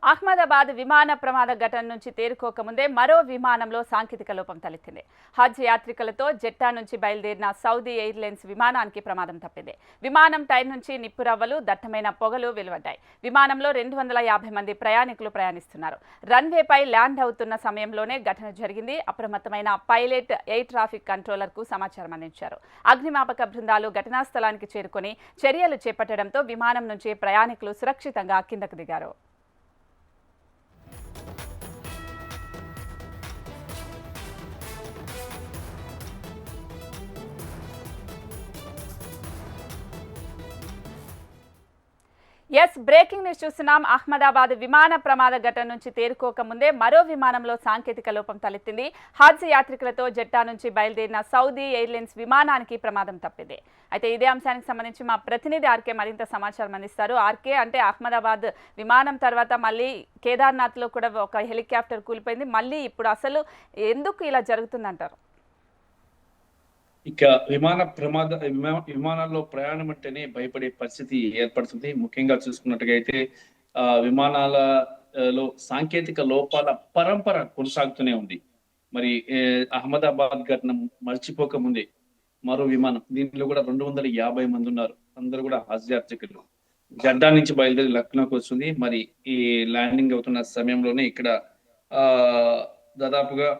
అహ్మదాబాద్ విమాన ప్రమాద ఘటన నుంచి తేరుకోకముందే మరో విమానంలో సాంకేతిక లోపం తలెత్తింది. హజ్ యాత్రికులతో జెట్టా నుంచి బయలుదేరిన సౌదీ ఎయిర్లైన్స్ విమానానికి ప్రమాదం తప్పింది. విమానం టైర్ నుంచి నిప్పురవ్వలు, దట్టమైన పొగలు వెలువడ్డాయి. విమానంలో 250 మంది ప్రయాణికులు ప్రయాణిస్తున్నారు. రన్వేపై ల్యాండ్ అవుతున్న సమయంలోనే ఘటన జరిగింది. అప్రమత్తమైన పైలట్ ఎయిర్ ట్రాఫిక్ కంట్రోలర్కు సమాచారం అందించారు. అగ్నిమాపక బృందాలు ఘటనా స్థలానికి చేరుకొని చర్యలు చేపట్టడంతో విమానం నుంచి ప్రయాణికులు సురక్షితంగా కిందకు దిగారు. బ్రేకింగ్ న్యూస్ చూస్తున్నాం. అహ్మదాబాద్ విమాన ప్రమాద ఘటన నుంచి తేరుకోకముందే మరో విమానంలో సాంకేతిక లోపం తలెత్తింది. హజ్ యాత్రికులతో జెట్టా నుంచి బయలుదేరిన సౌదీ ఎయిర్లైన్స్ విమానానికి ప్రమాదం తప్పింది. అయితే ఇదే అంశానికి సంబంధించి మా ప్రతినిధి ఆర్కే మరింత సమాచారం అందిస్తారు. ఆర్కే, అంటే అహ్మదాబాద్ విమానం తర్వాత మళ్ళీ కేదార్నాథ్లో కూడా ఒక హెలికాప్టర్ కూలిపోయింది. మళ్ళీ ఇప్పుడు అసలు ఎందుకు ఇలా జరుగుతుందంటారు? ఇక విమానాల్లో ప్రయాణం అంటేనే భయపడే పరిస్థితి ఏర్పడుతుంది. ముఖ్యంగా చూసుకున్నట్టుగా అయితే విమానాలలో సాంకేతిక లోపాల పరంపర కొనసాగుతూనే ఉంది. మరి అహ్మదాబాద్ ఘటన మర్చిపోకముందే మరో విమానం, దీంట్లో కూడా 250 మంది ఉన్నారు. అందరూ కూడా హజ్ యాత్రికులు. జడ్డా నుంచి బయలుదేరి లక్నోకి వస్తుంది. మరి ఈ ల్యాండింగ్ అవుతున్న సమయంలోనే ఇక్కడ దాదాపుగా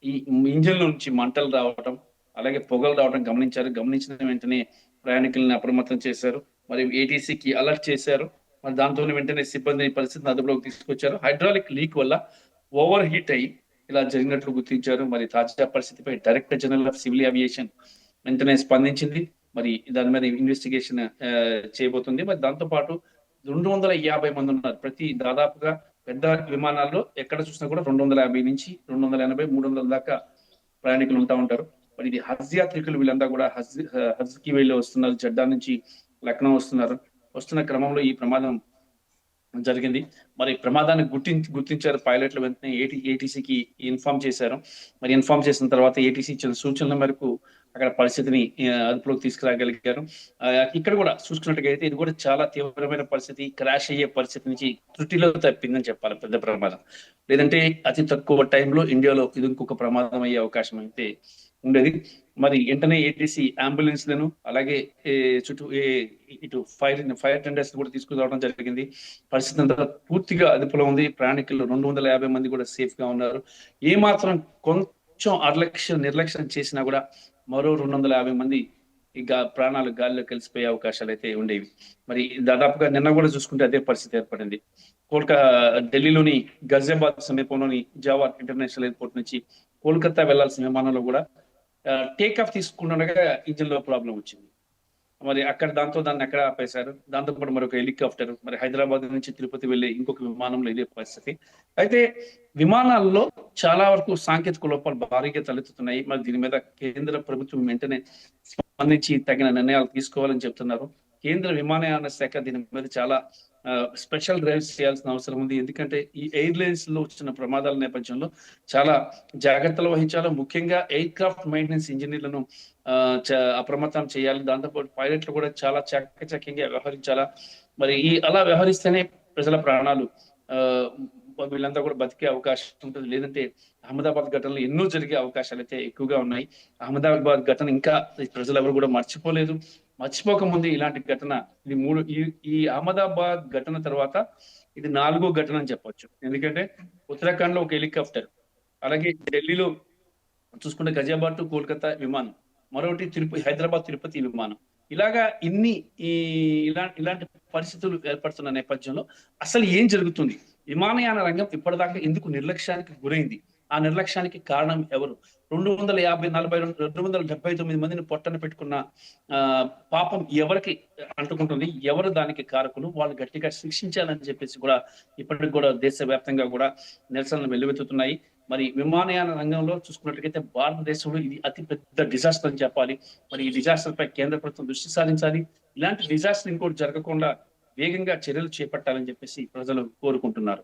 ఈ ఇంజిన్ నుంచి మంటలు రావటం, అలాగే పొగలు రావడం గమనించారు. గమనించిన వెంటనే ప్రయాణికులను అప్రమత్తం చేశారు. మరి ఏటీసీకి అలర్ట్ చేశారు. మరి దాంతో వెంటనే సిబ్బంది పరిస్థితిని అదుపులోకి తీసుకొచ్చారు. హైడ్రాలిక్ లీక్ వల్ల ఓవర్ హీట్ అయ్యి ఇలా జరిగినట్లు గుర్తించారు. మరి తాజా పరిస్థితిపై director general of civil aviation వెంటనే స్పందించింది. మరి దాని మీద ఇన్వెస్టిగేషన్ చేయబోతుంది. మరి దాంతో పాటు 250 మంది ఉన్నారు. దాదాపుగా పెద్ద విమానాల్లో ఎక్కడ చూసినా కూడా 250 నుంచి 280, 300 దాకా ప్రయాణికులు ఉంటారు. మరి ఇది హజ్ యాత్రికులు. వీళ్ళంతా కూడా హజ్ కి వెళ్ళి వస్తున్నారు. జడ్డా నుంచి లక్నో వస్తున్న క్రమంలో ఈ ప్రమాదం జరిగింది. మరి ప్రమాదాన్ని గుర్తించారు పైలట్లు. వెంటనే ఏటీసీకి ఇన్ఫార్మ్ చేశారు. మరి ఇన్ఫార్మ్ చేసిన తర్వాత ఏటీసీ ఇచ్చిన సూచనల మేరకు అక్కడ పరిస్థితిని అదుపులోకి తీసుకురాగలిగారు. ఇక్కడ కూడా చూసుకున్నట్టుగా అయితే ఇది కూడా చాలా తీవ్రమైన పరిస్థితి, క్రాష్ అయ్యే పరిస్థితి నుంచి త్రుటిలో తప్పిందని చెప్పాలి. పెద్ద ప్రమాదం లేదంటే అతి తక్కువ టైంలో ఇండియాలో ఇది ఇంకొక ప్రమాదం అయ్యే అవకాశం అయితే ఉండేది. మరి వెంటనే ఏటీసీ అంబులెన్స్ లను, అలాగే ఇటు ఫైర్ టెండర్స్ కూడా తీసుకురావడం జరిగింది. పరిస్థితి అంతా పూర్తిగా అదుపులో ఉంది. ప్రయాణికులు 250 మంది కూడా సేఫ్ గా ఉన్నారు. ఏ మాత్రం కొంచెం నిర్లక్ష్యం చేసినా కూడా మరో 250 మంది ఇక ప్రాణాలు గాలిలో కలిసిపోయే అవకాశాలు అయితే ఉండేవి. మరి దాదాపుగా నిన్న కూడా చూసుకుంటే అదే పరిస్థితి ఏర్పడింది. ఢిల్లీలోని గజియాబాద్ సమీపంలోని జవాహర్ ఇంటర్నేషనల్ ఎయిర్పోర్ట్ నుంచి కోల్కతా వెళ్లాల్సిన విమానంలో కూడా టేక్ ఆఫ్ తీసుకుంటుండగా ఇంజిన్ లో ప్రాబ్లం వచ్చింది. మరి దాన్ని ఎక్కడ ఆపేశారు. దాంతో పాటు మరొక హెలికాప్టర్, మరి హైదరాబాద్ నుంచి తిరుపతి వెళ్లే ఇంకొక విమానంలో ఇదే పరిస్థితి. అయితే విమానాల్లో చాలా వరకు సాంకేతిక లోపాలు భారీగా తలెత్తుతున్నాయి. మరి దీని మీద కేంద్ర ప్రభుత్వం వెంటనే స్పందించి తగిన నిర్ణయాలు తీసుకోవాలని చెప్తున్నారు. కేంద్ర విమానయాన శాఖ దీని మీద చాలా స్పెషల్ డ్రైవ్స్ చేయాల్సిన అవసరం ఉంది. ఎందుకంటే ఈ ఎయిర్లైన్స్ లో వచ్చిన ప్రమాదాల నేపథ్యంలో చాలా జాగ్రత్తలు వహించాలి. ముఖ్యంగా ఎయిర్ క్రాఫ్ట్ మెయింటెనెన్స్ ఇంజనీర్లను అప్రమత్తం చేయాలి. దాంతోపాటు పైలట్లు కూడా చాలా చాకచక్యంగా వ్యవహరించాలా. మరి అలా వ్యవహరిస్తేనే ప్రజల ప్రాణాలు వీళ్ళంతా కూడా బతికే అవకాశం ఉంటుంది. లేదంటే అహ్మదాబాద్ ఘటనలు ఎన్నో జరిగే అవకాశాలు అయితే ఎక్కువగా ఉన్నాయి. అహ్మదాబాద్ ఘటన ఇంకా ప్రజలు ఎవరు కూడా మర్చిపోకముందు ఇలాంటి ఘటన ఈ అహ్మదాబాద్ ఘటన తర్వాత ఇది 4వ ఘటన అని చెప్పొచ్చు. ఎందుకంటే ఉత్తరాఖండ్ లో ఒక హెలికాప్టర్, అలాగే ఢిల్లీలో చూసుకుంటే గజియాబాద్ టు కోల్కతా విమానం, మరొకటి హైదరాబాద్ తిరుపతి విమానం. ఇలాగా ఇలాంటి పరిస్థితులు ఏర్పడుతున్న నేపథ్యంలో అసలు ఏం జరుగుతుంది? విమానయాన రంగం ఇప్పటిదాకా ఎందుకు నిర్లక్ష్యానికి గురైంది? ఆ నిర్లక్ష్యానికి కారణం ఎవరు? 279 మందిని పొట్టన పెట్టుకున్న పాపం ఎవరికి అంటుకుంటుంది? ఎవరు దానికి కారకులు? వాళ్ళు గట్టిగా శిక్షించాలని చెప్పేసి కూడా ఇప్పటికి కూడా దేశవ్యాప్తంగా కూడా నిరసనలు వెల్లువెత్తుతున్నాయి. మరి విమానయాన రంగంలో చూసుకున్నట్లయితే భారతదేశంలో ఇది అతి పెద్ద డిజాస్టర్ అని చెప్పాలి. మరి ఈ డిజాస్టర్ పై కేంద్ర ప్రభుత్వం దృష్టి సారించాలి. ఇలాంటి డిజాస్టర్ ఇంకోటి జరగకుండా వేగంగా చర్యలు చేపట్టాలని చెప్పేసి ప్రజలు కోరుకుంటున్నారు.